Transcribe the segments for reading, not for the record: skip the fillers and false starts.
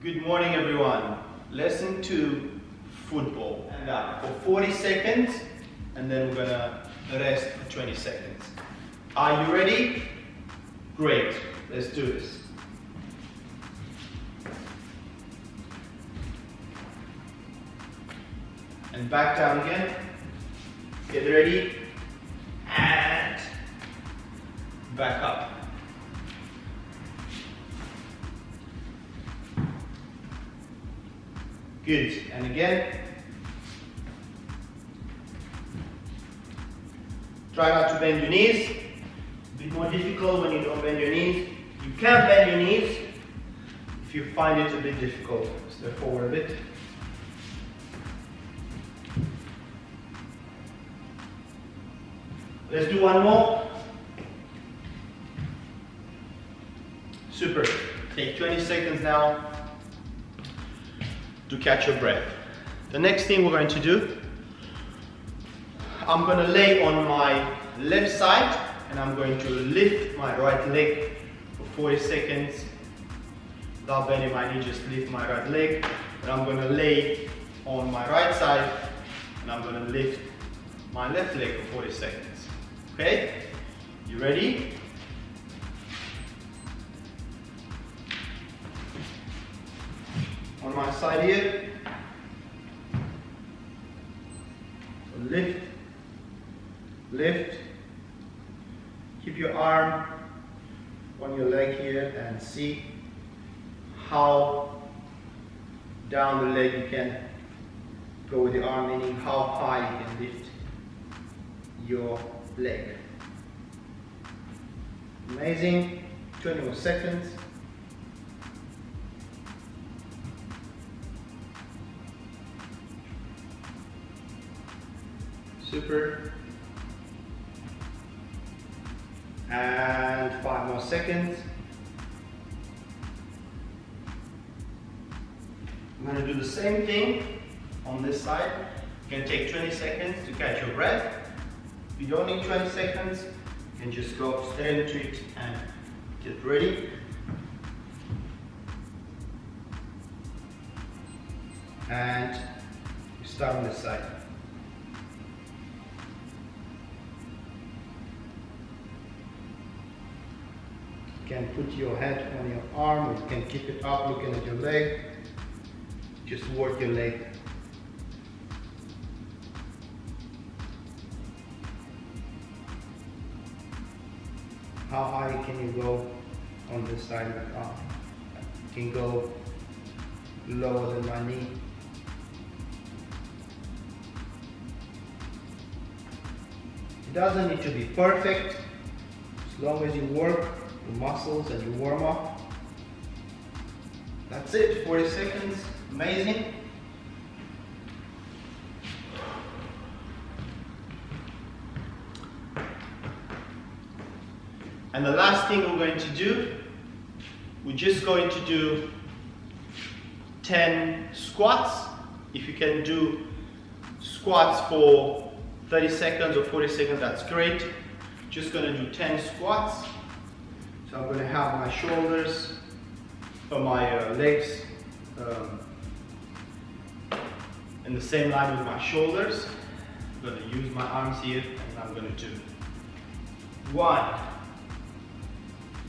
Good morning everyone. Lesson 2, football. And for 40 seconds and then we're gonna rest for 20 seconds. Are you ready? Great, let's do this. And back down again. Get ready. And back up. Good, and again. Try not to bend your knees. A bit more difficult when you don't bend your knees. You can bend your knees if you find it a bit difficult. Step forward a bit. Let's do one more. Super. Take 20 seconds now to catch your breath. The next thing we're going to do, I'm going to lay on my left side and I'm going to lift my right leg for 40 seconds. Without bending my knee, just lift my right leg. And I'm going to lay on my right side and I'm going to lift my left leg for 40 seconds. Okay? You ready? On my side here, so lift, lift, keep your arm on your leg here and see how down the leg you can go with the arm, meaning how high you can lift your leg. Amazing, 20 more seconds. Super. And 5 more seconds. I'm going to do the same thing on this side. You can take 20 seconds to catch your breath. If you don't need 20 seconds, you can just go straight into it and get ready. And you start on this side. You can put your head on your arm, or you can keep it up looking at your leg. Just work your leg. How high can you go on this side of the arm? You can go lower than my knee. It doesn't need to be perfect, as long as you work your muscles and you warm up. That's it, 40 seconds, amazing. And the last thing we're going to do, we're just going to do 10 squats. If you can do squats for 30 seconds or 40 seconds, that's great. Just going to do 10 squats. So I'm going to have my shoulders, or my legs in the same line with my shoulders. I'm going to use my arms here and I'm going to do 1,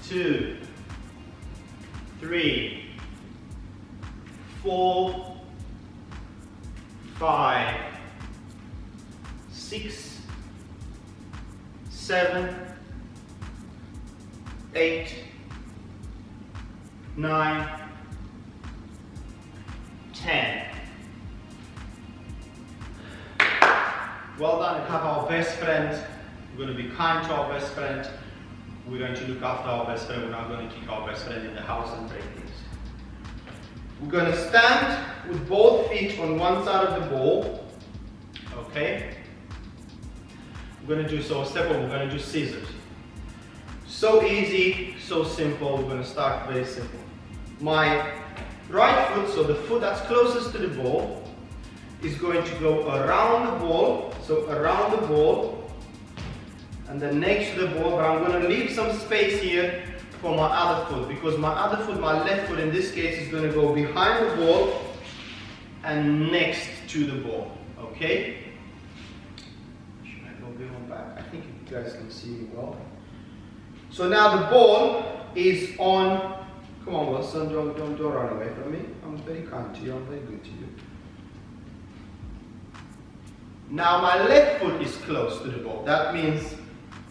2, 3, 4, 5, 6, 7, 8, 9, 10. Well done, and have our best friend. We're going to be kind to our best friend. We're going to look after our best friend. We're not going to kick our best friend in the house and break things. We're going to stand with both feet on one side of the ball. Okay? We're going to do step one, we're going to do scissors. So easy, so simple. We're going to start very simple. My right foot, so the foot that's closest to the ball, is going to go around the ball. So around the ball, and then next to the ball, but I'm going to leave some space here for my other foot, because my other foot, my left foot in this case, is going to go behind the ball and next to the ball. Okay? Should I go a bit more back? I think you guys can see me well. So now the ball is on. Come on, Wilson, don't run away from me. I'm very kind to you, I'm very good to you. Now my left foot is close to the ball. That means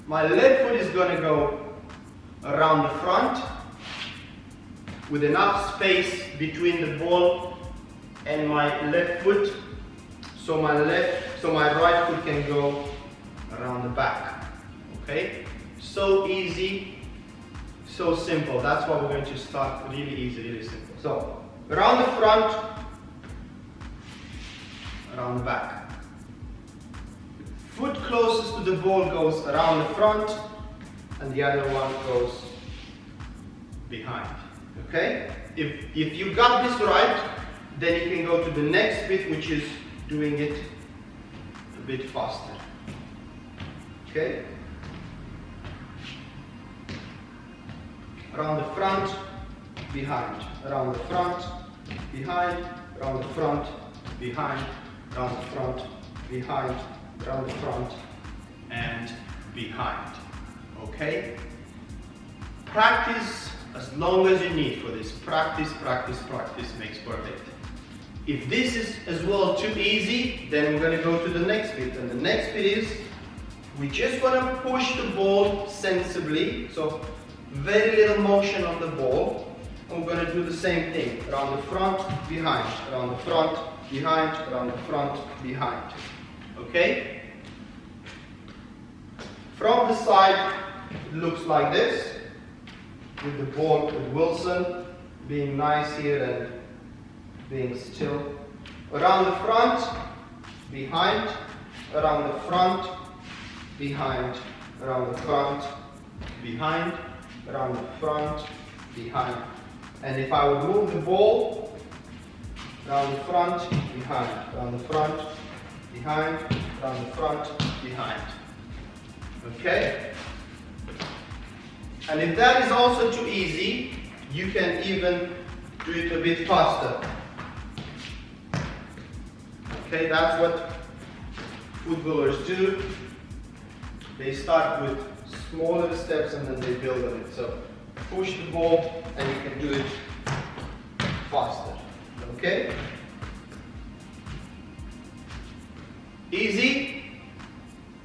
my left foot is going to go around the front with enough space between the ball and my left foot, so my right foot can go around the back. Okay? So easy, so simple. That's why we're going to start really easy, really simple. So around the front, around the back. Foot closest to the ball goes around the front, and the other one goes behind. Okay? If you got this right, then you can go to the next bit, which is doing it a bit faster. Okay? Around the front, behind. Around the front, behind. Around the front, behind. Around the front, behind. Around the front and behind. Okay? Practice as long as you need for this. Practice, practice, practice makes perfect. If this is as well too easy, then we're going to go to the next bit. And the next bit is, we just want to push the ball sensibly. So very little motion on the ball. And we're going to do the same thing. Around the front, behind. Around the front, behind. Around the front, behind. Okay? From the side, it looks like this, with the ball, with Wilson being nice here and being still. Around the front, behind. Around the front, behind. Around the front, behind. Around the front, behind. And if I would move the ball, around the front, behind. Around the front, behind, around the front, behind. Okay? And if that is also too easy, you can even do it a bit faster. Okay, that's what footballers do. They start with smaller steps and then they build on it. So push the ball and you can do it faster. Okay? Easy?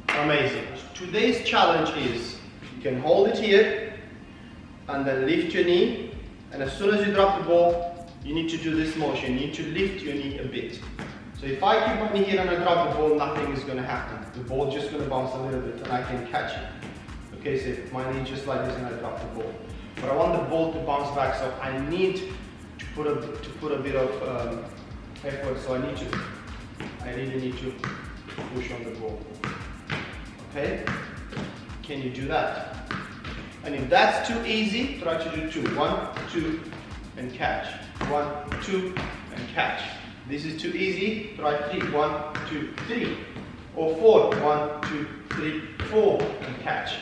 Amazing. Today's challenge is, you can hold it here and then lift your knee, and as soon as you drop the ball, you need to do this motion. You need to lift your knee a bit. So if I keep my knee here and I drop the ball, nothing is going to happen. The ball is just going to bounce a little bit and I can catch it. Okay, so if my knee just like this and I drop the ball. But I want the ball to bounce back, so I need to put a bit of effort, so I really need to push on the ball. Okay? Can you do that? And if that's too easy, try to do 2. 1, 2, and catch. 1, 2, and catch. This is too easy, try 3. 1, 2, 3. Or 4. 1, 2, 3, 4, and catch.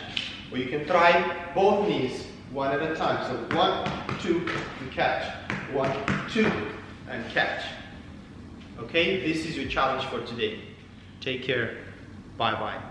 Or you can try both knees, one at a time. So 1, 2, and catch. 1, 2, and catch. Okay, this is your challenge for today. Take care. Bye-bye.